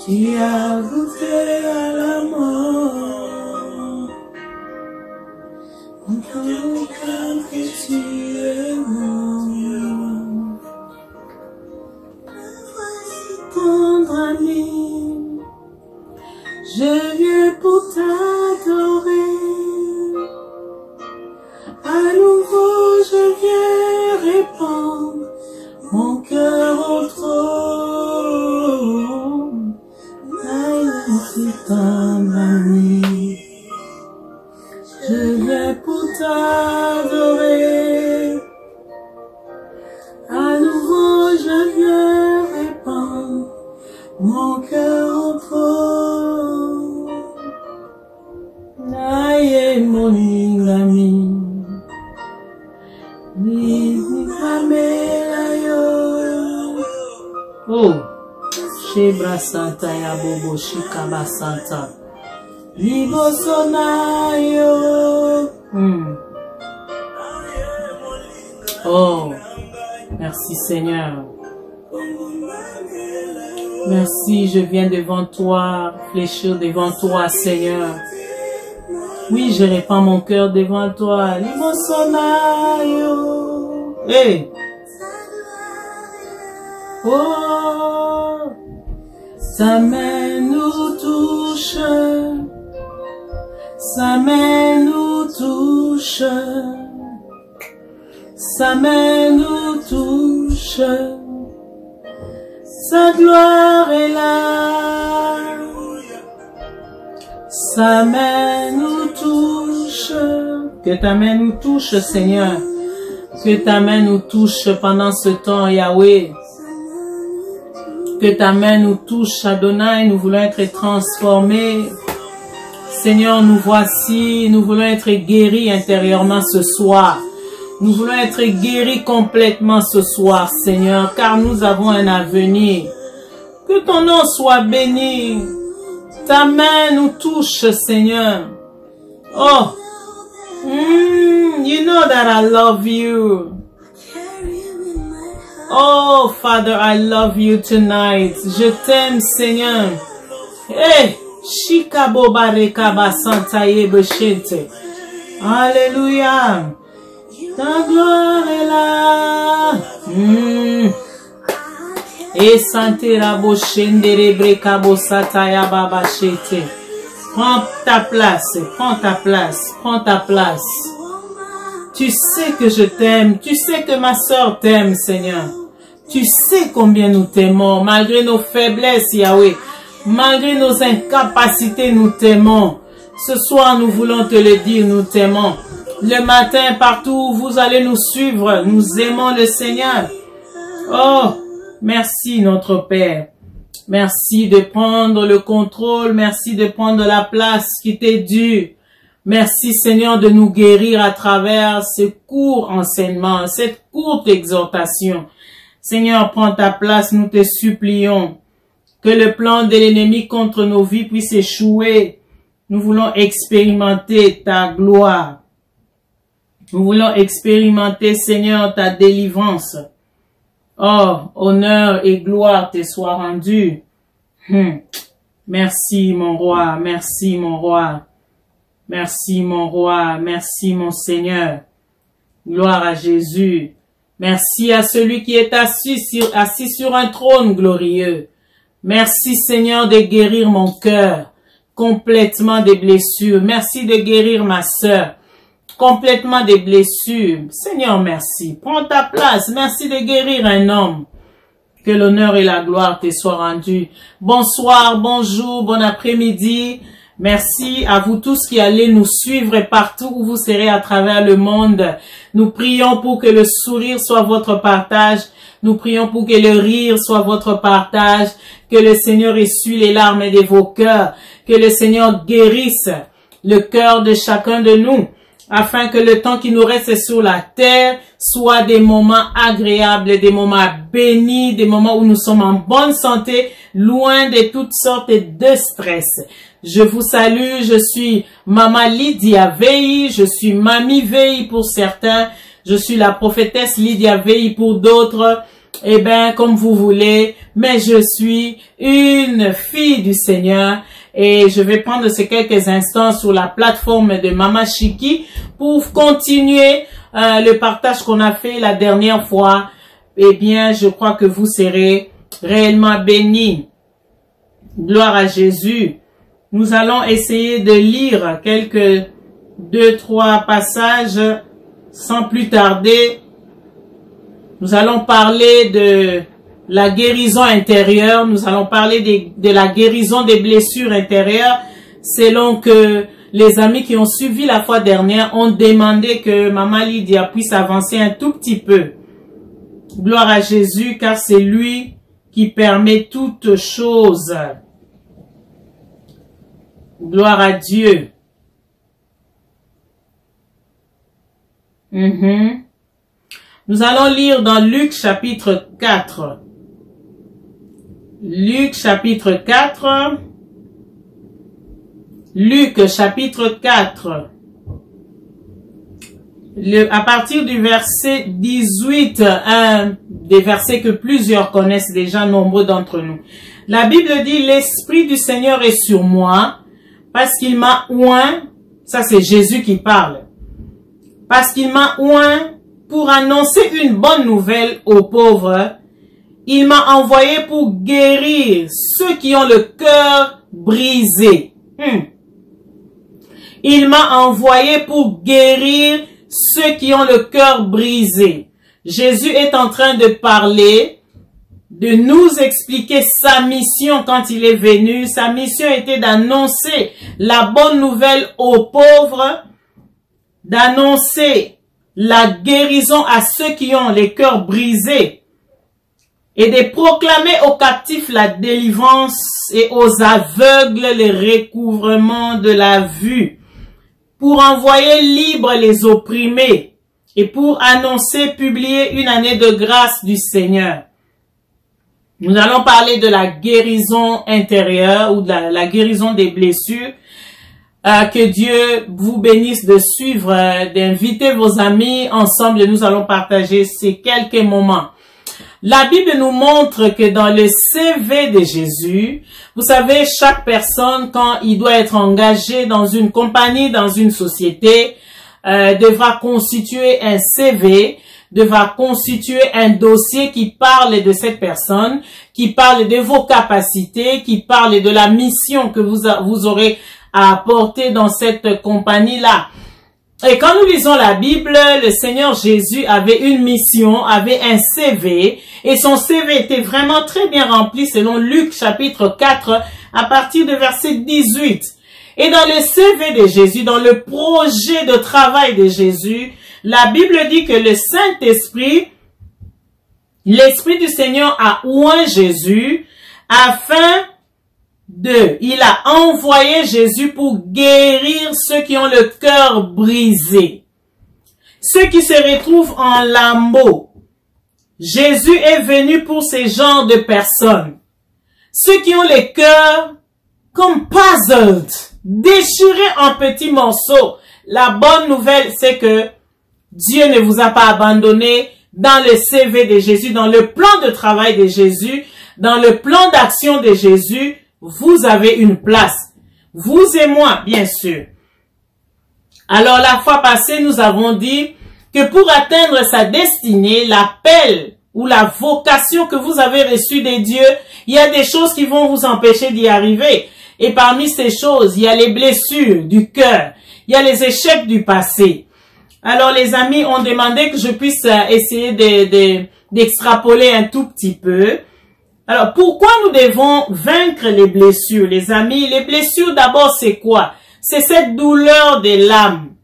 qui a goûté à la mort. Encore que tu es mon tendre ami, je viens pour t'adorer. À nouveau je viens répandre mon cœur au trône. Aïe, tendre ami, je viens pour t'adorer. À nouveau je viens répandre mon cœur au trône. Aïe, mon ami, oh, Shebra Santa ya bobo shikaba Santa. Libosonayo. Oh, merci Seigneur. Merci, je viens devant toi, fléchir devant toi, Seigneur. Oui, je répands mon cœur devant toi. Libosonayo. Hey. Oh, sa main nous touche. Sa main nous touche. Sa main nous touche. Sa gloire est là. Sa main nous touche. Que ta main nous touche, Seigneur. Que ta main nous touche pendant ce temps, Yahweh. Que ta main nous touche, Adonai. Nous voulons être transformés. Seigneur, nous voici. Nous voulons être guéris intérieurement ce soir. Nous voulons être guéris complètement ce soir, Seigneur, car nous avons un avenir. Que ton nom soit béni. Ta main nous touche, Seigneur. Oh, you know that I love you. Oh, Father, I love you tonight. Je t'aime, Seigneur. Hey, Shikabo Barekaba Santaye Beshente. Alléluia. Ta gloire est là. Et Santera Boshendere Brekabo Sataya Baba Shete. Prends ta place, prends ta place, prends ta place. Tu sais que je t'aime, tu sais que ma soeur t'aime, Seigneur. Tu sais combien nous t'aimons, malgré nos faiblesses, Yahweh. Malgré nos incapacités, nous t'aimons. Ce soir, nous voulons te le dire, nous t'aimons. Le matin, partout où vous allez nous suivre, nous aimons le Seigneur. Oh, merci notre Père. Merci de prendre le contrôle. Merci de prendre la place qui t'est due. Merci Seigneur de nous guérir à travers ce court enseignement, cette courte exhortation. Seigneur, prends ta place, nous te supplions. Que le plan de l'ennemi contre nos vies puisse échouer. Nous voulons expérimenter ta gloire. Nous voulons expérimenter, Seigneur, ta délivrance. Oh, honneur et gloire te soient rendus. Merci, mon roi. Merci, mon roi. Merci, mon roi. Merci, mon Seigneur. Gloire à Jésus. Merci à celui qui est assis sur un trône glorieux. Merci, Seigneur, de guérir mon cœur complètement des blessures. Merci de guérir ma sœur complètement des blessures. Seigneur, merci. Prends ta place. Merci de guérir un homme. Que l'honneur et la gloire te soient rendus. Bonsoir, bonjour, bon après-midi. Merci à vous tous qui allez nous suivre partout où vous serez à travers le monde. Nous prions pour que le sourire soit votre partage. Nous prions pour que le rire soit votre partage. Que le Seigneur essuie les larmes de vos cœurs. Que le Seigneur guérisse le cœur de chacun de nous. Afin que le temps qui nous reste sur la terre soit des moments agréables, des moments bénis, des moments où nous sommes en bonne santé, loin de toutes sortes de stress. Je vous salue, je suis Maman Lydia Veil, je suis Mamie Veil pour certains, je suis la prophétesse Lydia Veil pour d'autres. eh bien, comme vous voulez, mais je suis une fille du Seigneur et je vais prendre ces quelques instants sur la plateforme de Mama Chiki pour continuer le partage qu'on a fait la dernière fois. Eh bien, je crois que vous serez réellement bénis. Gloire à Jésus. Nous allons essayer de lire quelques 2-3 passages sans plus tarder. Nous allons parler de la guérison intérieure. Nous allons parler de la guérison des blessures intérieures, selon que les amis qui ont suivi la fois dernière ont demandé que Maman Lydia puisse avancer un tout petit peu. Gloire à Jésus, car c'est lui qui permet toutes choses. Gloire à Dieu. Nous allons lire dans Luc chapitre 4. Luc chapitre 4. Luc chapitre 4. À partir du verset 18, un des versets que plusieurs connaissent déjà, nombreux d'entre nous. La Bible dit, l'Esprit du Seigneur est sur moi, parce qu'il m'a oint, ça c'est Jésus qui parle, parce qu'il m'a oint pour annoncer une bonne nouvelle aux pauvres. Il m'a envoyé pour guérir ceux qui ont le cœur brisé. Il m'a envoyé pour guérir ceux qui ont le cœur brisé. Jésus est en train de parler, de nous expliquer sa mission quand il est venu. Sa mission était d'annoncer la bonne nouvelle aux pauvres, d'annoncer la guérison à ceux qui ont les cœurs brisés et de proclamer aux captifs la délivrance et aux aveugles le recouvrement de la vue, pour envoyer libres les opprimés et pour annoncer, publier une année de grâce du Seigneur. Nous allons parler de la guérison intérieure ou de la guérison des blessures. Que Dieu vous bénisse de suivre, d'inviter vos amis. Ensemble, nous allons partager ces quelques moments. La Bible nous montre que dans le CV de Jésus, vous savez, chaque personne, quand il doit être engagé dans une compagnie, dans une société, devra constituer un CV, devra constituer un dossier qui parle de cette personne, qui parle de vos capacités, qui parle de la mission que vous aurez à apporter dans cette compagnie-là. Et quand nous lisons la Bible, le Seigneur Jésus avait une mission, avait un CV, et son CV était vraiment très bien rempli selon Luc chapitre 4, à partir de verset 18. Et dans le CV de Jésus, dans le projet de travail de Jésus, la Bible dit que le Saint-Esprit, l'Esprit du Seigneur a oint Jésus afin il a envoyé Jésus pour guérir ceux qui ont le cœur brisé, ceux qui se retrouvent en lambeaux. Jésus est venu pour ces genres de personnes, ceux qui ont les cœurs comme puzzled, déchirés en petits morceaux. La bonne nouvelle, c'est que Dieu ne vous a pas abandonné. Dans le CV de Jésus, dans le plan de travail de Jésus, dans le plan d'action de Jésus, vous avez une place. Vous et moi, bien sûr. Alors, la fois passée, nous avons dit que pour atteindre sa destinée, l'appel ou la vocation que vous avez reçue des dieux, il y a des choses qui vont vous empêcher d'y arriver. Et parmi ces choses, il y a les blessures du cœur. Il y a les échecs du passé. Alors, les amis ont demandé que je puisse essayer d'extrapoler un tout petit peu. Alors, pourquoi nous devons vaincre les blessures, les amis? Les blessures, d'abord, c'est quoi? C'est cette douleur de l'âme.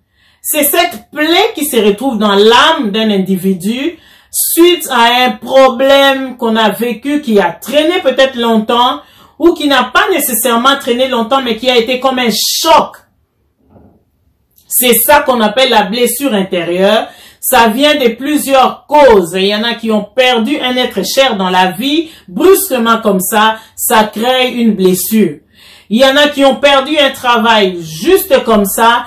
C'est cette plaie qui se retrouve dans l'âme d'un individu suite à un problème qu'on a vécu, qui a traîné peut-être longtemps, ou qui n'a pas nécessairement traîné longtemps, mais qui a été comme un choc. C'est ça qu'on appelle la blessure intérieure. Ça vient de plusieurs causes. Il y en a qui ont perdu un être cher dans la vie, brusquement comme ça crée une blessure. Il y en a qui ont perdu un travail juste comme ça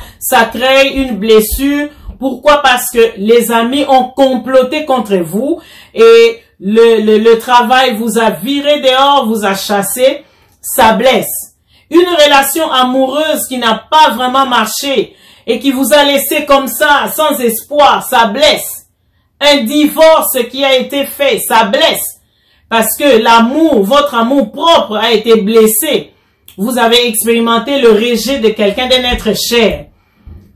crée une blessure. Pourquoi? Parce que les amis ont comploté contre vous et le travail vous a viré dehors, vous a chassé, ça blesse. Une relation amoureuse qui n'a pas vraiment marché et qui vous a laissé comme ça, sans espoir, ça blesse. Un divorce qui a été fait, ça blesse. Parce que l'amour, votre amour propre a été blessé. Vous avez expérimenté le rejet de quelqu'un, d'un être cher.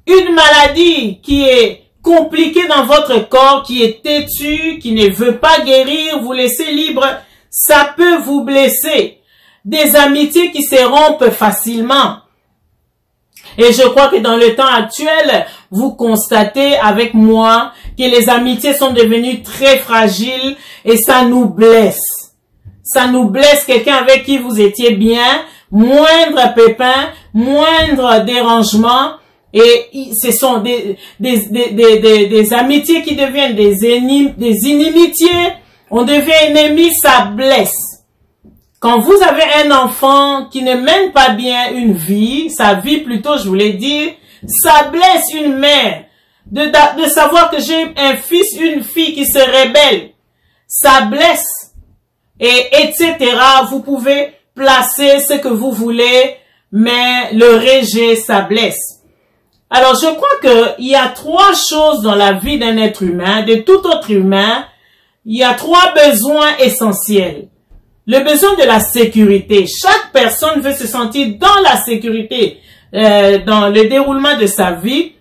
Une maladie qui est compliquée dans votre corps, qui est têtue, qui ne veut pas guérir, vous laisser libre, ça peut vous blesser. Des amitiés qui se rompent facilement. Et je crois que dans le temps actuel, vous constatez avec moi que les amitiés sont devenues très fragiles et ça nous blesse. Ça nous blesse quelqu'un avec qui vous étiez bien, moindre pépin, moindre dérangement, et ce sont des amitiés qui deviennent des inimitiés. On devient ennemi, ça blesse. Quand vous avez un enfant qui ne mène pas bien une vie, sa vie plutôt, je voulais dire, ça blesse une mère de savoir que j'ai un fils, une fille qui se rebelle. Ça blesse. Et etc. Vous pouvez placer ce que vous voulez, mais le rejet, ça blesse. Alors, je crois qu'il y a 3 choses dans la vie d'un être humain, de tout autre humain. Il y a 3 besoins essentiels. Le besoin de la sécurité. Chaque personne veut se sentir dans la sécurité, dans le déroulement de sa vie.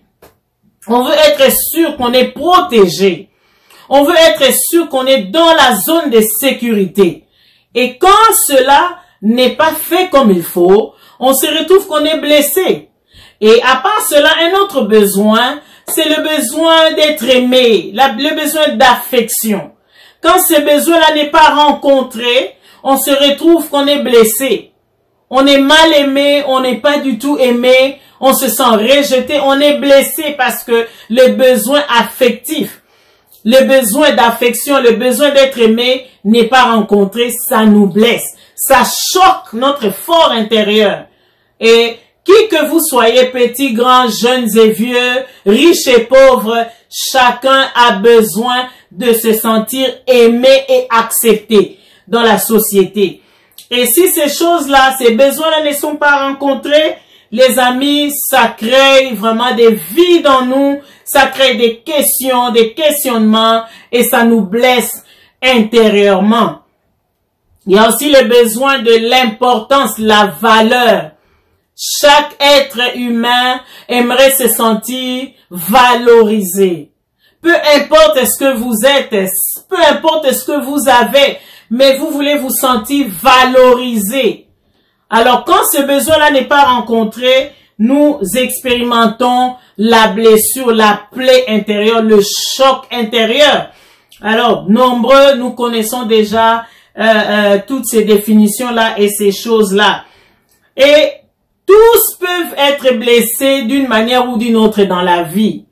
On veut être sûr qu'on est protégé. On veut être sûr qu'on est dans la zone de sécurité. Et quand cela n'est pas fait comme il faut, on se retrouve qu'on est blessé. Et à part cela, un autre besoin, c'est le besoin d'être aimé, le besoin d'affection. Quand ce besoin-là n'est pas rencontré, on se retrouve qu'on est blessé. On est mal aimé, on n'est pas du tout aimé, on se sent rejeté, on est blessé parce que le besoin affectif, le besoin d'affection, le besoin d'être aimé n'est pas rencontré, ça nous blesse. Ça choque notre fort intérieur. Et qui que vous soyez, petits, grands, jeunes et vieux, riches et pauvres, chacun a besoin de se sentir aimé et accepté dans la société. Et si ces choses-là, ces besoins-là ne sont pas rencontrés, les amis, ça crée vraiment des vides en nous, ça crée des questions, des questionnements et ça nous blesse intérieurement. Il y a aussi le besoin de l'importance, la valeur. Chaque être humain aimerait se sentir valorisé. Peu importe ce que vous êtes, peu importe ce que vous avez, mais vous voulez vous sentir valorisé. Alors quand ce besoin-là n'est pas rencontré, nous expérimentons la blessure, la plaie intérieure, le choc intérieur. Alors, nombreux, nous connaissons déjà toutes ces définitions-là et ces choses-là. Et tous peuvent être blessés d'une manière ou d'une autre dans la vie.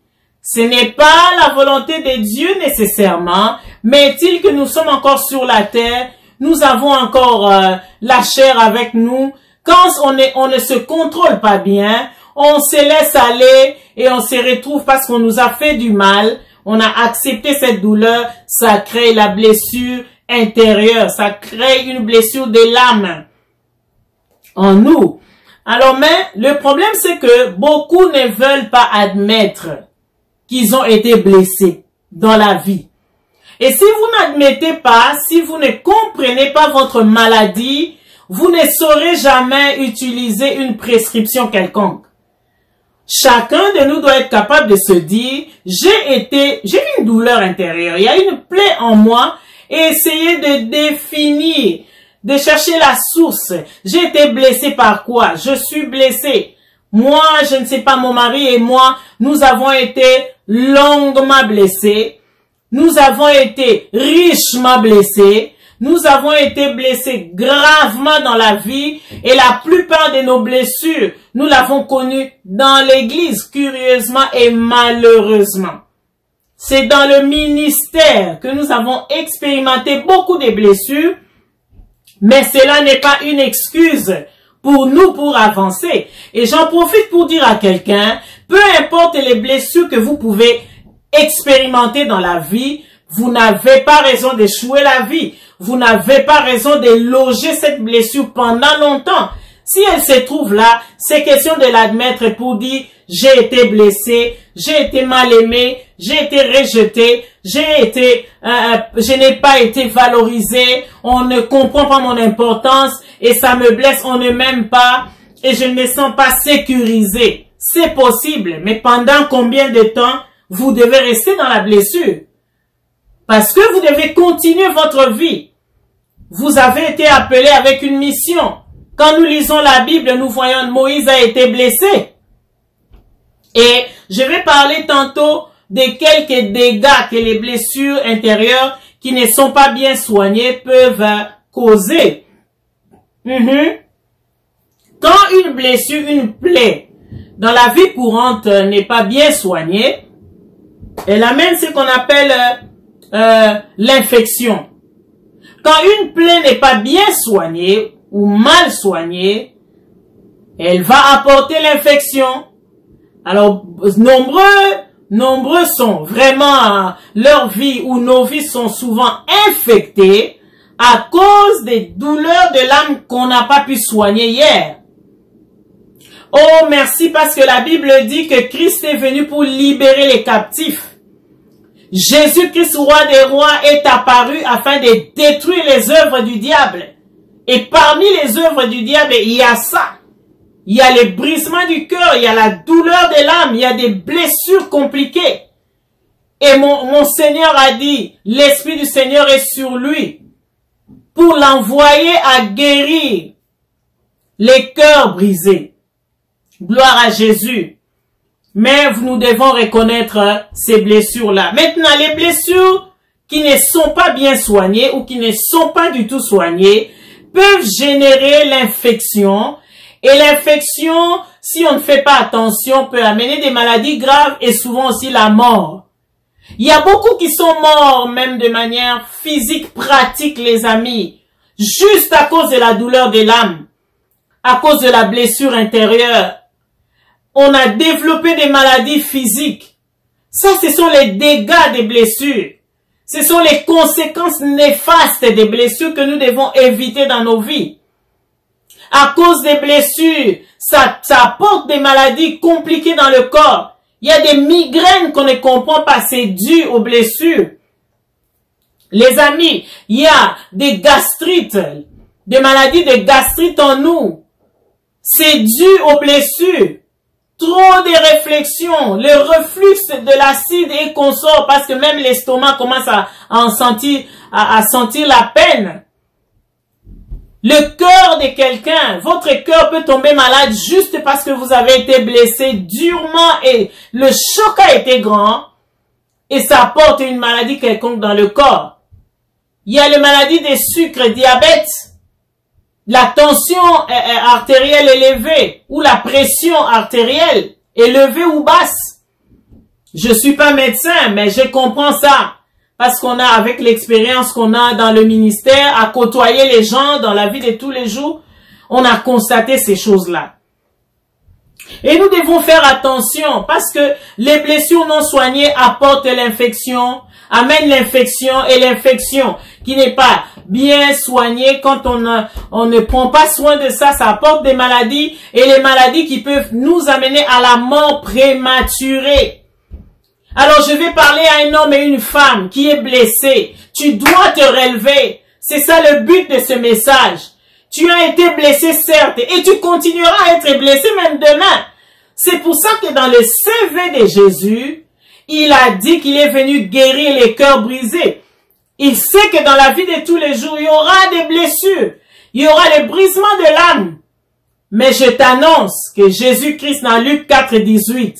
Ce n'est pas la volonté de Dieu nécessairement, mais est-il que nous sommes encore sur la terre, nous avons encore la chair avec nous. Quand on ne se contrôle pas bien, on se laisse aller et on se retrouve parce qu'on nous a fait du mal, on a accepté cette douleur, ça crée la blessure intérieure, ça crée une blessure de l'âme en nous. Alors, mais le problème, c'est que beaucoup ne veulent pas admettre qu'ils ont été blessés dans la vie. Et si vous n'admettez pas, si vous ne comprenez pas votre maladie, vous ne saurez jamais utiliser une prescription quelconque. Chacun de nous doit être capable de se dire, j'ai une douleur intérieure, il y a une plaie en moi, et essayer de définir, de chercher la source. J'ai été blessé par quoi? Je suis blessé. Moi, je ne sais pas, mon mari et moi, nous avons été longuement blessés. Nous avons été richement blessés. Nous avons été blessés gravement dans la vie. Et la plupart de nos blessures, nous l'avons connu dans l'église, curieusement et malheureusement. C'est dans le ministère que nous avons expérimenté beaucoup de blessures. Mais cela n'est pas une excuse pour nous pour avancer. Et j'en profite pour dire à quelqu'un, peu importe les blessures que vous pouvez expérimenter dans la vie, vous n'avez pas raison d'échouer la vie. Vous n'avez pas raison de loger cette blessure pendant longtemps. Si elle se trouve là, c'est question de l'admettre pour dire « j'ai été blessé, j'ai été mal aimé, j'ai été rejeté, je n'ai pas été valorisé, on ne comprend pas mon importance et ça me blesse, on ne m'aime pas et je ne me sens pas sécurisé. » C'est possible, mais pendant combien de temps vous devez rester dans la blessure? Parce que vous devez continuer votre vie. Vous avez été appelé avec une mission. Quand nous lisons la Bible, nous voyons Moïse a été blessé. Et je vais parler tantôt de quelques dégâts que les blessures intérieures qui ne sont pas bien soignées peuvent causer. Quand une blessure, une plaie dans la vie courante n'est pas bien soignée, elle amène ce qu'on appelle l'infection. Quand une plaie n'est pas bien soignée ou mal soignée, elle va apporter l'infection. Alors, nombreux sont vraiment leur vie ou nos vies sont souvent infectées à cause des douleurs de l'âme qu'on n'a pas pu soigner hier. Oh, merci parce que la Bible dit que Christ est venu pour libérer les captifs. Jésus-Christ, roi des rois, est apparu afin de détruire les œuvres du diable. Et parmi les œuvres du diable, il y a ça. Il y a les brisements du cœur, il y a la douleur de l'âme, il y a des blessures compliquées. Et mon Seigneur a dit, l'Esprit du Seigneur est sur lui pour l'envoyer à guérir les cœurs brisés. Gloire à Jésus. Mais nous devons reconnaître ces blessures-là. Maintenant, les blessures qui ne sont pas bien soignées ou qui ne sont pas du tout soignées peuvent générer l'infection. Et l'infection, si on ne fait pas attention, peut amener des maladies graves et souvent aussi la mort. Il y a beaucoup qui sont morts, même de manière physique, pratique, les amis, juste à cause de la douleur de l'âme, à cause de la blessure intérieure. On a développé des maladies physiques. Ça, ce sont les dégâts des blessures. Ce sont les conséquences néfastes des blessures que nous devons éviter dans nos vies. À cause des blessures, ça apporte des maladies compliquées dans le corps. Il y a des migraines qu'on ne comprend pas, c'est dû aux blessures. Les amis, il y a des gastrites, des maladies de gastrite en nous. C'est dû aux blessures. Trop de réflexions, le reflux de l'acide et consort parce que même l'estomac commence à sentir la peine. Le cœur de quelqu'un, votre cœur peut tomber malade juste parce que vous avez été blessé durement et le choc a été grand et ça apporte une maladie quelconque dans le corps. Il y a les maladies des sucres, diabète, la tension artérielle élevée ou la pression artérielle élevée ou basse. Je suis pas médecin, mais je comprends ça. Parce qu'on a, avec l'expérience qu'on a dans le ministère, à côtoyer les gens dans la vie de tous les jours, on a constaté ces choses-là. Et nous devons faire attention parce que les blessures non soignées apportent l'infection, amènent l'infection et l'infection qui n'est pas bien soignée quand on ne prend pas soin de ça, ça apporte des maladies et les maladies qui peuvent nous amener à la mort prématurée. Alors je vais parler à un homme et une femme qui est blessé. Tu dois te relever. C'est ça le but de ce message. Tu as été blessé certes et tu continueras à être blessé même demain. C'est pour ça que dans le CV de Jésus, il a dit qu'il est venu guérir les cœurs brisés. Il sait que dans la vie de tous les jours, il y aura des blessures. Il y aura les brisements de l'âme. Mais je t'annonce que Jésus-Christ dans Luc 4, 18,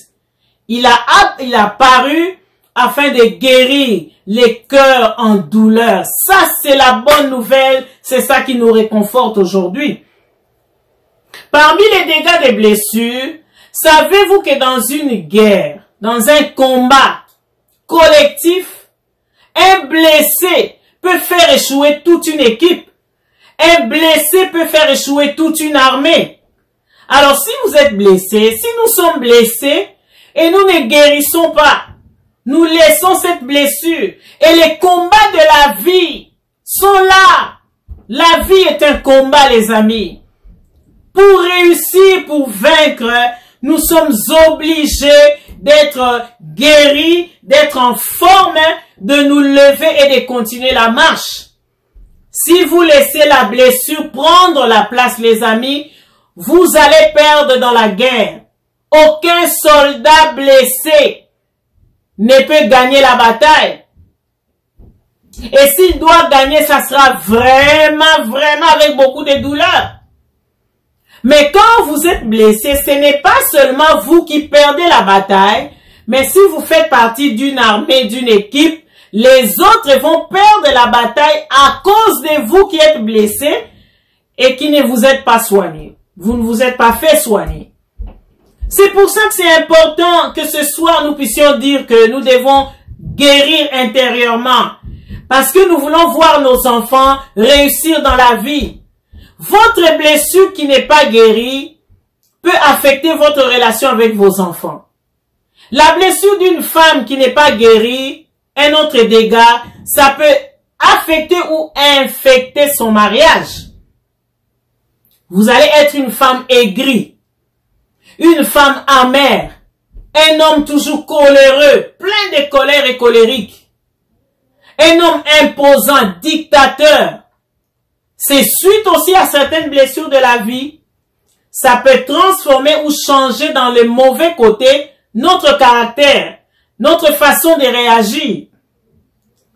il a paru afin de guérir les cœurs en douleur. Ça, c'est la bonne nouvelle. C'est ça qui nous réconforte aujourd'hui. Parmi les dégâts des blessures, savez-vous que dans une guerre, dans un combat collectif, un blessé peut faire échouer toute une équipe. Un blessé peut faire échouer toute une armée. Alors si vous êtes blessé, si nous sommes blessés, et nous ne guérissons pas, nous laissons cette blessure. Et les combats de la vie sont là. La vie est un combat, les amis. Pour réussir, pour vaincre, nous sommes obligés d'être guéris, d'être en forme, de nous lever et de continuer la marche. Si vous laissez la blessure prendre la place, les amis, vous allez perdre dans la guerre. Aucun soldat blessé ne peut gagner la bataille. Et s'il doit gagner, ça sera vraiment avec beaucoup de douleur. Mais quand vous êtes blessé, ce n'est pas seulement vous qui perdez la bataille, mais si vous faites partie d'une armée, d'une équipe, les autres vont perdre la bataille à cause de vous qui êtes blessé et qui ne vous êtes pas soigné. Vous ne vous êtes pas fait soigner. C'est pour ça que c'est important que ce soir nous puissions dire que nous devons guérir intérieurement. Parce que nous voulons voir nos enfants réussir dans la vie. Votre blessure qui n'est pas guérie peut affecter votre relation avec vos enfants. La blessure d'une femme qui n'est pas guérie, un autre dégât, ça peut affecter ou infecter son mariage. Vous allez être une femme aigrie, une femme amère, un homme toujours coléreux, plein de colère et colérique, un homme imposant, dictateur. C'est suite aussi à certaines blessures de la vie, ça peut transformer ou changer dans le mauvais côté notre caractère, notre façon de réagir.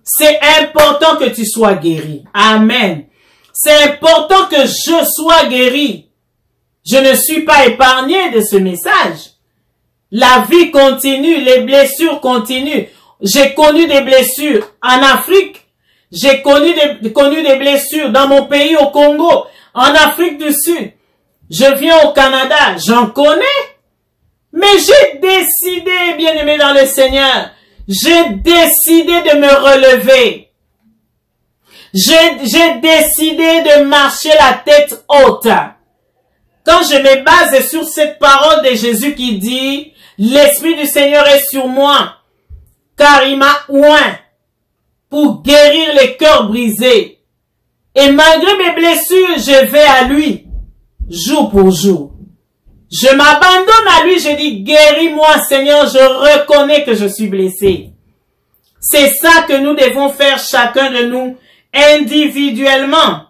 C'est important que tu sois guéri. Amen. C'est important que je sois guéri. Je ne suis pas épargné de ce message. La vie continue, les blessures continuent. J'ai connu des blessures en Afrique. J'ai connu des blessures dans mon pays, au Congo, en Afrique du Sud. Je viens au Canada, j'en connais. Mais j'ai décidé, bien-aimé dans le Seigneur, j'ai décidé de me relever. J'ai décidé de marcher la tête haute. Quand je me base sur cette parole de Jésus qui dit, l'Esprit du Seigneur est sur moi, car il m'a oint pour guérir les cœurs brisés. Et malgré mes blessures, je vais à lui, jour pour jour. Je m'abandonne à lui, je dis, guéris-moi Seigneur, je reconnais que je suis blessé. C'est ça que nous devons faire chacun de nous individuellement.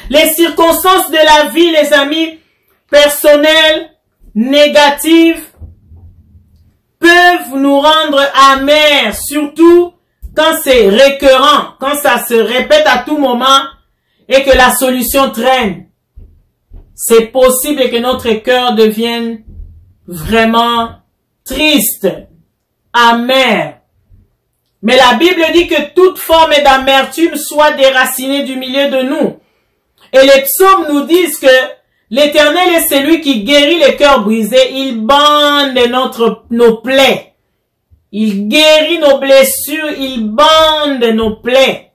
Les circonstances de la vie, les amis, personnelles, négatives, peuvent nous rendre amers, surtout quand c'est récurrent, quand ça se répète à tout moment et que la solution traîne. C'est possible que notre cœur devienne vraiment triste, amer. Mais la Bible dit que toute forme d'amertume soit déracinée du milieu de nous. Et les psaumes nous disent que l'Éternel est celui qui guérit les cœurs brisés. Il bande nos plaies. Il guérit nos blessures. Il bande nos plaies.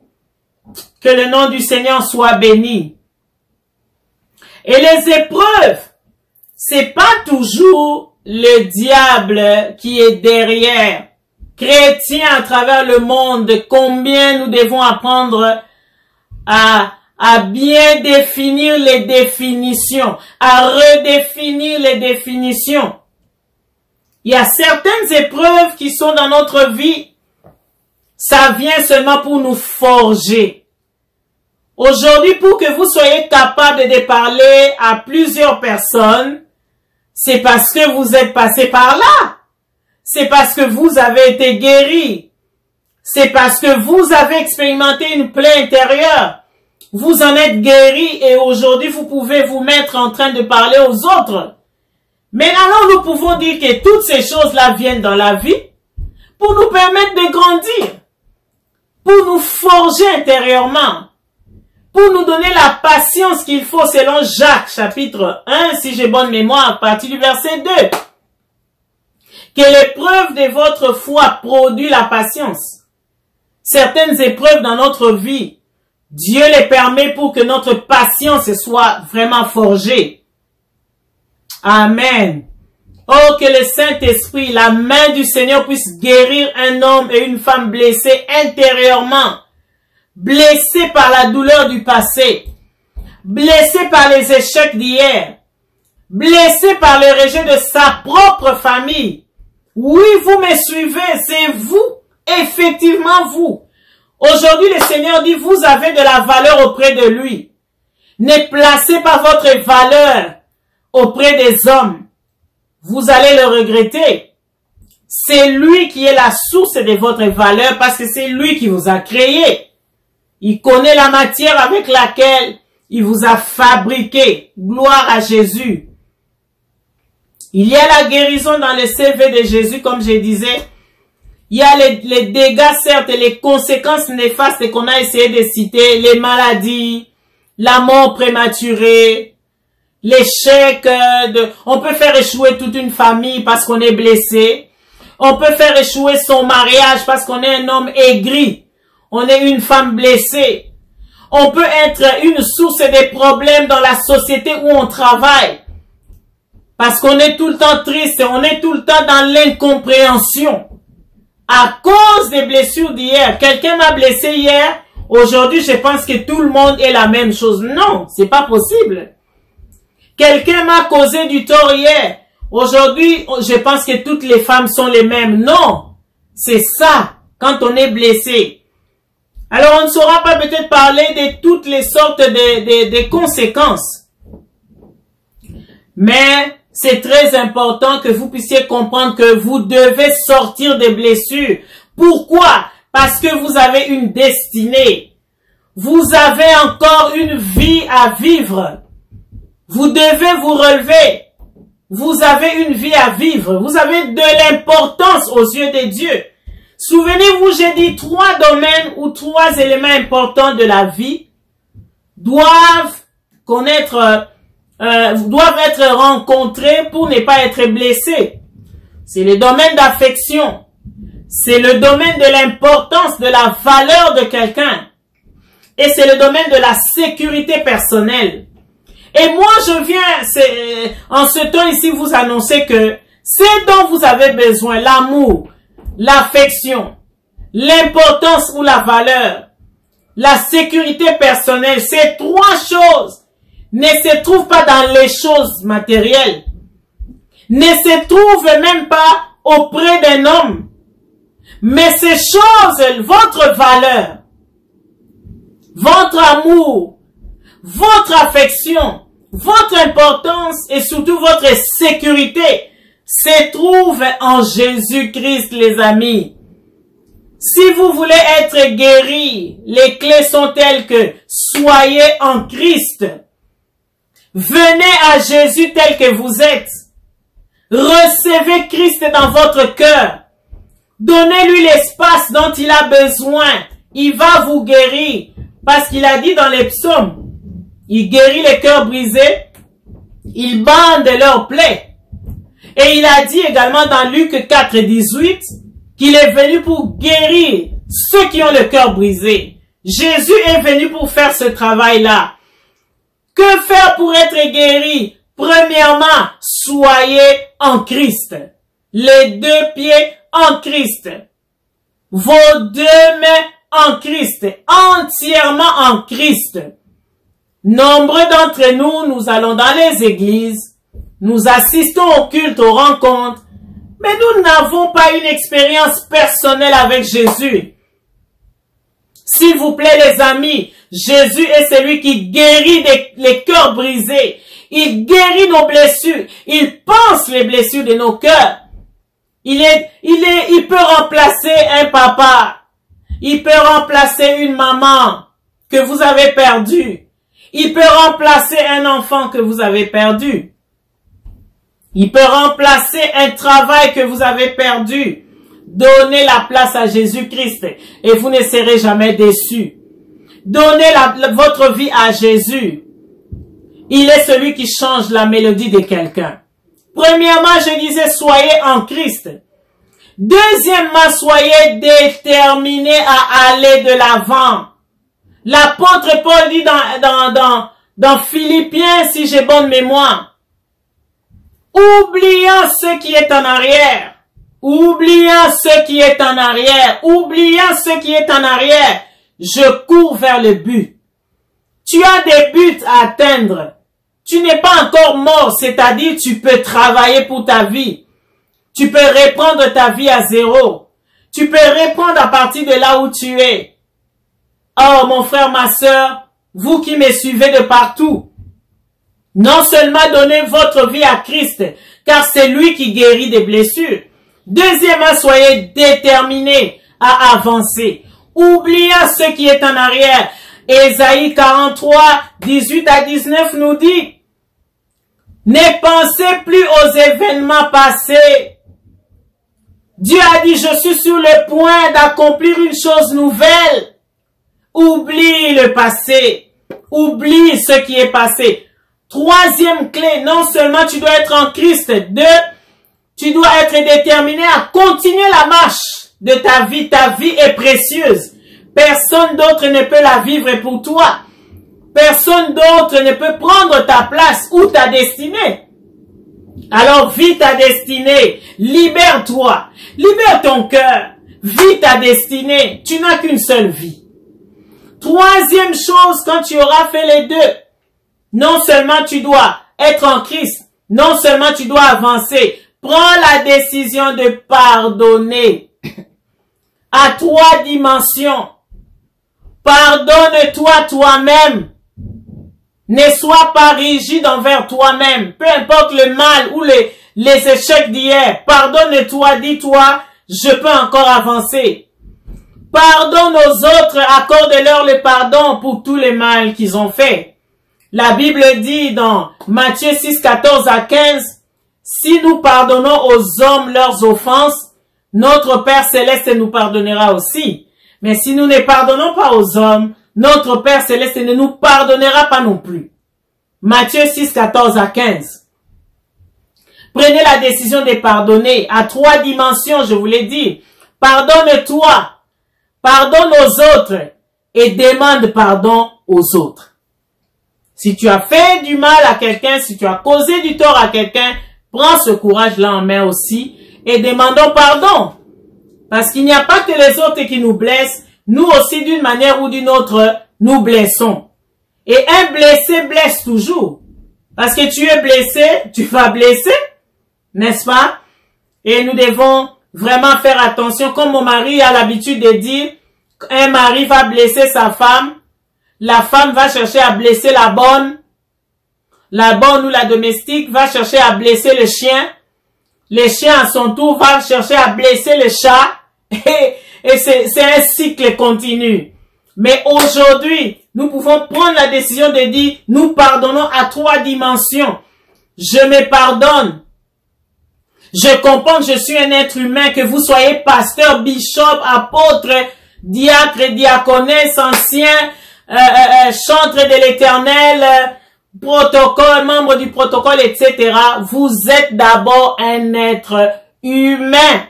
Que le nom du Seigneur soit béni. Et les épreuves, c'est pas toujours le diable qui est derrière. Chrétiens à travers le monde, combien nous devons apprendre à bien définir les définitions, à redéfinir les définitions. Il y a certaines épreuves qui sont dans notre vie, ça vient seulement pour nous forger. Aujourd'hui, pour que vous soyez capable de parler à plusieurs personnes, c'est parce que vous êtes passé par là. C'est parce que vous avez été guéri. C'est parce que vous avez expérimenté une plaie intérieure. Vous en êtes guéri et aujourd'hui, vous pouvez vous mettre en train de parler aux autres. Mais alors, nous pouvons dire que toutes ces choses-là viennent dans la vie pour nous permettre de grandir, pour nous forger intérieurement, pour nous donner la patience qu'il faut selon Jacques, chapitre 1, si j'ai bonne mémoire, à partir du verset 2. Que l'épreuve de votre foi produit la patience. Certaines épreuves dans notre vie, Dieu les permet pour que notre patience soit vraiment forgée. Amen. Oh, que le Saint-Esprit, la main du Seigneur puisse guérir un homme et une femme blessés intérieurement, blessés par la douleur du passé, blessés par les échecs d'hier, blessés par le rejet de sa propre famille. Oui, vous me suivez, c'est vous, effectivement vous. Aujourd'hui, le Seigneur dit, vous avez de la valeur auprès de lui. Ne placez pas votre valeur auprès des hommes. Vous allez le regretter. C'est lui qui est la source de votre valeur parce que c'est lui qui vous a créé. Il connaît la matière avec laquelle il vous a fabriqué. Gloire à Jésus. Il y a la guérison dans le CV de Jésus, comme je disais. Il y a les dégâts, certes, et les conséquences néfastes qu'on a essayé de citer, les maladies, la mort prématurée, l'échec on peut faire échouer toute une famille parce qu'on est blessé. On peut faire échouer son mariage parce qu'on est un homme aigri. On est une femme blessée. On peut être une source de problèmes dans la société où on travaille. Parce qu'on est tout le temps triste, on est tout le temps dans l'incompréhension. À cause des blessures d'hier. Quelqu'un m'a blessé hier. Aujourd'hui, je pense que tout le monde est la même chose. Non, c'est pas possible. Quelqu'un m'a causé du tort hier. Aujourd'hui, je pense que toutes les femmes sont les mêmes. Non, c'est ça, quand on est blessé. Alors, on ne saura pas peut-être parler de toutes les sortes de conséquences. Mais c'est très important que vous puissiez comprendre que vous devez sortir des blessures. Pourquoi? Parce que vous avez une destinée. Vous avez encore une vie à vivre. Vous devez vous relever. Vous avez une vie à vivre. Vous avez de l'importance aux yeux de Dieu. Souvenez-vous, j'ai dit 3 domaines ou 3 éléments importants de la vie doivent être rencontrés pour ne pas être blessés. C'est le domaine d'affection. C'est le domaine de l'importance, de la valeur de quelqu'un. Et c'est le domaine de la sécurité personnelle. Et moi, je viens, en ce temps ici, vous annoncer que ce dont vous avez besoin, l'amour, l'affection, l'importance ou la valeur, la sécurité personnelle, ces 3 choses ne se trouvent pas dans les choses matérielles, ne se trouvent même pas auprès d'un homme. Mais ces choses, votre valeur, votre amour, votre affection, votre importance et surtout votre sécurité se trouvent en Jésus-Christ, les amis. Si vous voulez être guéris, les clés sont telles que soyez en Christ. Venez à Jésus tel que vous êtes. Recevez Christ dans votre cœur. Donnez-lui l'espace dont il a besoin. Il va vous guérir. Parce qu'il a dit dans les psaumes, il guérit les cœurs brisés, il bande leurs plaies. Et il a dit également dans Luc 4, 18, qu'il est venu pour guérir ceux qui ont le cœur brisé. Jésus est venu pour faire ce travail-là. Que faire pour être guéri? Premièrement, soyez en Christ. Les 2 pieds en Christ. Vos 2 mains en Christ. Entièrement en Christ. Nombreux d'entre nous, nous allons dans les églises. Nous assistons au culte, aux rencontres. Mais nous n'avons pas une expérience personnelle avec Jésus. S'il vous plaît, les amis, Jésus est celui qui guérit les cœurs brisés. Il guérit nos blessures. Il pense les blessures de nos cœurs. Il peut remplacer un papa. Il peut remplacer une maman que vous avez perdue. Il peut remplacer un enfant que vous avez perdu. Il peut remplacer un travail que vous avez perdu. Donnez la place à Jésus-Christ et vous ne serez jamais déçus. Donnez votre vie à Jésus. Il est celui qui change la mélodie de quelqu'un. Premièrement, je disais, soyez en Christ. Deuxièmement, soyez déterminés à aller de l'avant. L'apôtre Paul dit dans Philippiens, si j'ai bonne mémoire, oubliant ce qui est en arrière, oubliant ce qui est en arrière, oubliant ce qui est en arrière, je cours vers le but. Tu as des buts à atteindre. Tu n'es pas encore mort, c'est-à-dire tu peux travailler pour ta vie. Tu peux reprendre ta vie à zéro. Tu peux reprendre à partir de là où tu es. Oh, mon frère, ma sœur, vous qui me suivez de partout, non seulement donnez votre vie à Christ, car c'est lui qui guérit des blessures. Deuxièmement, soyez déterminés à avancer. Oubliez ce qui est en arrière. Ésaïe 43, 18 à 19 nous dit, ne pensez plus aux événements passés. Dieu a dit, je suis sur le point d'accomplir une chose nouvelle. Oublie le passé. Oublie ce qui est passé. Troisième clé, non seulement tu dois être en Christ. Deux, tu dois être déterminé à continuer la marche de ta vie. Ta vie est précieuse. Personne d'autre ne peut la vivre pour toi. Personne d'autre ne peut prendre ta place ou ta destinée. Alors vis ta destinée. Libère-toi. Libère ton cœur. Vis ta destinée. Tu n'as qu'une seule vie. Troisième chose, quand tu auras fait les deux, non seulement tu dois être en Christ, non seulement tu dois avancer, prends la décision de pardonner à 3 dimensions. Pardonne-toi toi-même. Ne sois pas rigide envers toi-même. Peu importe le mal ou les échecs d'hier. Pardonne-toi, dis-toi, je peux encore avancer. Pardonne aux autres, accorde-leur le pardon pour tous les mal qu'ils ont fait. La Bible dit dans Matthieu 6, 14 à 15, si nous pardonnons aux hommes leurs offenses, notre Père Céleste nous pardonnera aussi. Mais si nous ne pardonnons pas aux hommes, notre Père Céleste ne nous pardonnera pas non plus. Matthieu 6, 14 à 15. Prenez la décision de pardonner à 3 dimensions, je vous l'ai dit. Pardonne-toi, pardonne aux autres et demande pardon aux autres. Si tu as fait du mal à quelqu'un, si tu as causé du tort à quelqu'un, prends ce courage-là en main aussi et demandons pardon. Parce qu'il n'y a pas que les autres qui nous blessent, nous aussi d'une manière ou d'une autre, nous blessons. Et un blessé blesse toujours. Parce que tu es blessé, tu vas blesser, n'est-ce pas? Et nous devons vraiment faire attention. Comme mon mari a l'habitude de dire, un mari va blesser sa femme, la femme va chercher à blesser la bonne ou la domestique va chercher à blesser le chien à son tour va chercher à blesser le chat, et c'est un cycle continu. Mais aujourd'hui, nous pouvons prendre la décision de dire, nous pardonnons à 3 dimensions. Je me pardonne. Je comprends que je suis un être humain, que vous soyez pasteur, bishop, apôtre, diacre, diaconesse, ancien, chantre de l'Éternel, protocole, membre du protocole, etc. Vous êtes d'abord un être humain.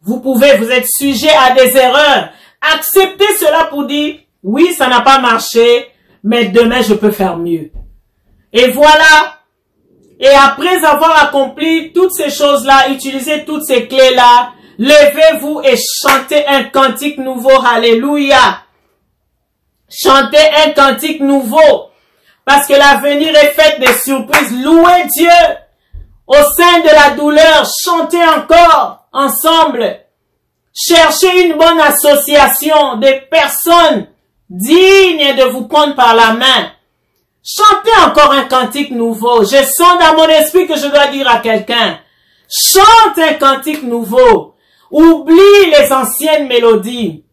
Vous êtes sujet à des erreurs. Acceptez cela pour dire, oui, ça n'a pas marché, mais demain je peux faire mieux. Et voilà. Et après avoir accompli toutes ces choses-là, utilisez toutes ces clés-là, levez-vous et chantez un cantique nouveau. Alléluia. Chantez un cantique nouveau. Parce que l'avenir est fait de surprises. Louez Dieu. Au sein de la douleur, chantez encore ensemble. Cherchez une bonne association de personnes dignes de vous prendre par la main. Chantez encore un cantique nouveau. Je sens dans mon esprit que je dois dire à quelqu'un, chante un cantique nouveau. Oublie les anciennes mélodies.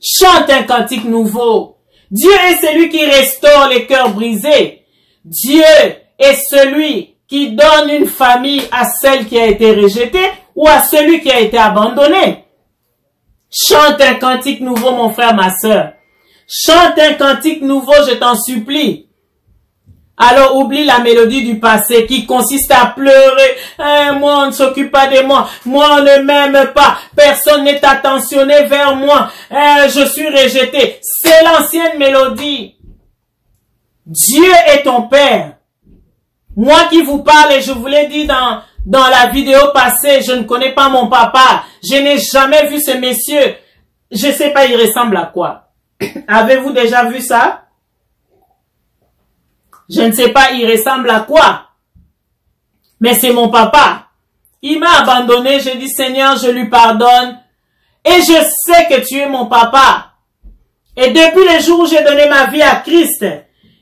Chante un cantique nouveau. Dieu est celui qui restaure les cœurs brisés. Dieu est celui qui donne une famille à celle qui a été rejetée ou à celui qui a été abandonné. Chante un cantique nouveau, mon frère, ma sœur. Chante un cantique nouveau, je t'en supplie. Alors oublie la mélodie du passé qui consiste à pleurer. Moi, on ne s'occupe pas de moi. Moi, on ne m'aime pas. Personne n'est attentionné vers moi. Je suis rejeté. C'est l'ancienne mélodie. Dieu est ton Père. Moi qui vous parle, et je vous l'ai dit dans la vidéo passée, je ne connais pas mon papa. Je n'ai jamais vu ce monsieur. Je sais pas, il ressemble à quoi? Avez-vous déjà vu ça? Je ne sais pas, il ressemble à quoi? Mais c'est mon papa. Il m'a abandonné, j'ai dit Seigneur, je lui pardonne. Et je sais que tu es mon papa. Et depuis le jour où j'ai donné ma vie à Christ,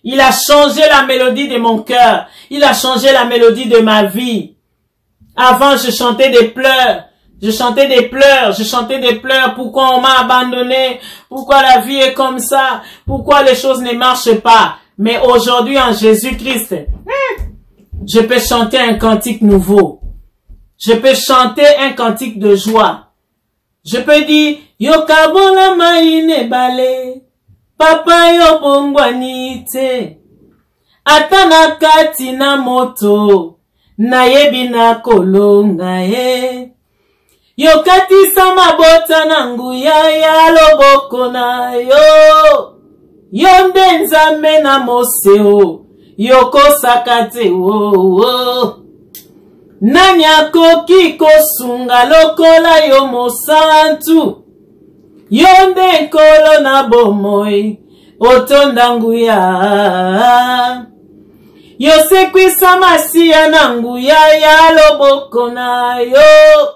il a changé la mélodie de mon cœur. Il a changé la mélodie de ma vie. Avant, je chantais des pleurs. Je chantais des pleurs. Je chantais des pleurs. Pourquoi on m'a abandonné? Pourquoi la vie est comme ça? Pourquoi les choses ne marchent pas? Mais aujourd'hui, en Jésus-Christ, je peux chanter un cantique nouveau. Je peux chanter un cantique de joie. Je peux dire, yo kabola maine bale, papa yo bongwani te, atana kati na moto, na yebi na kolonga ye. Yo kati sama bota na nguya ya loboko na yo, yo nzambe na moseo, yo kosakate wo. Nani akoki kosunga lokola yo mosantu, yo nde nkolo na bomoi, otonda nguya. Yo sekwisa masiya na nguya ya loboko na yo,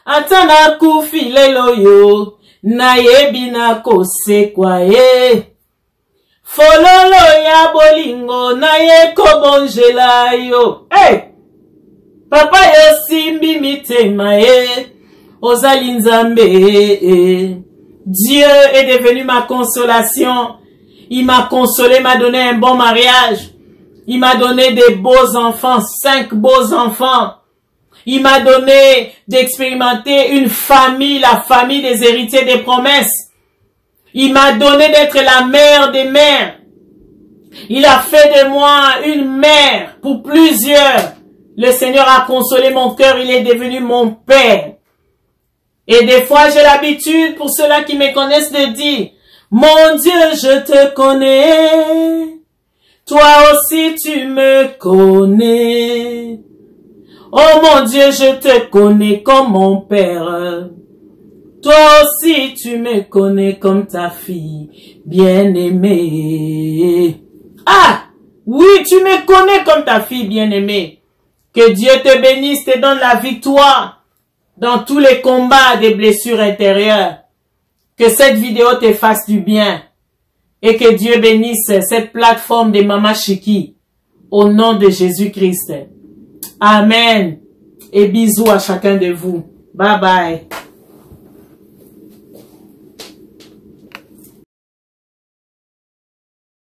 ata na kufi lelo yo, na yebi na kosekwa ye. Fololo ya bolingo na ye kobonjela yo. Hey! Papa yo simbi mitema ye, ozali nzambe. Dieu est devenu ma consolation. Il m'a consolé, m'a donné un bon mariage. Il m'a donné des beaux enfants, 5 beaux enfants. Il m'a donné d'expérimenter une famille, la famille des héritiers des promesses. Il m'a donné d'être la mère des mères. Il a fait de moi une mère pour plusieurs. Le Seigneur a consolé mon cœur, il est devenu mon Père. Et des fois, j'ai l'habitude, pour ceux-là qui me connaissent, de dire, mon Dieu, je te connais. Toi aussi, tu me connais. Oh mon Dieu, je te connais comme mon Père. Toi aussi, tu me connais comme ta fille bien-aimée. Ah! Oui, tu me connais comme ta fille bien-aimée. Que Dieu te bénisse, te donne la victoire dans tous les combats des blessures intérieures. Que cette vidéo te fasse du bien. Et que Dieu bénisse cette plateforme de Mama Chiki. Au nom de Jésus-Christ. Amen. Et bisous à chacun de vous. Bye bye.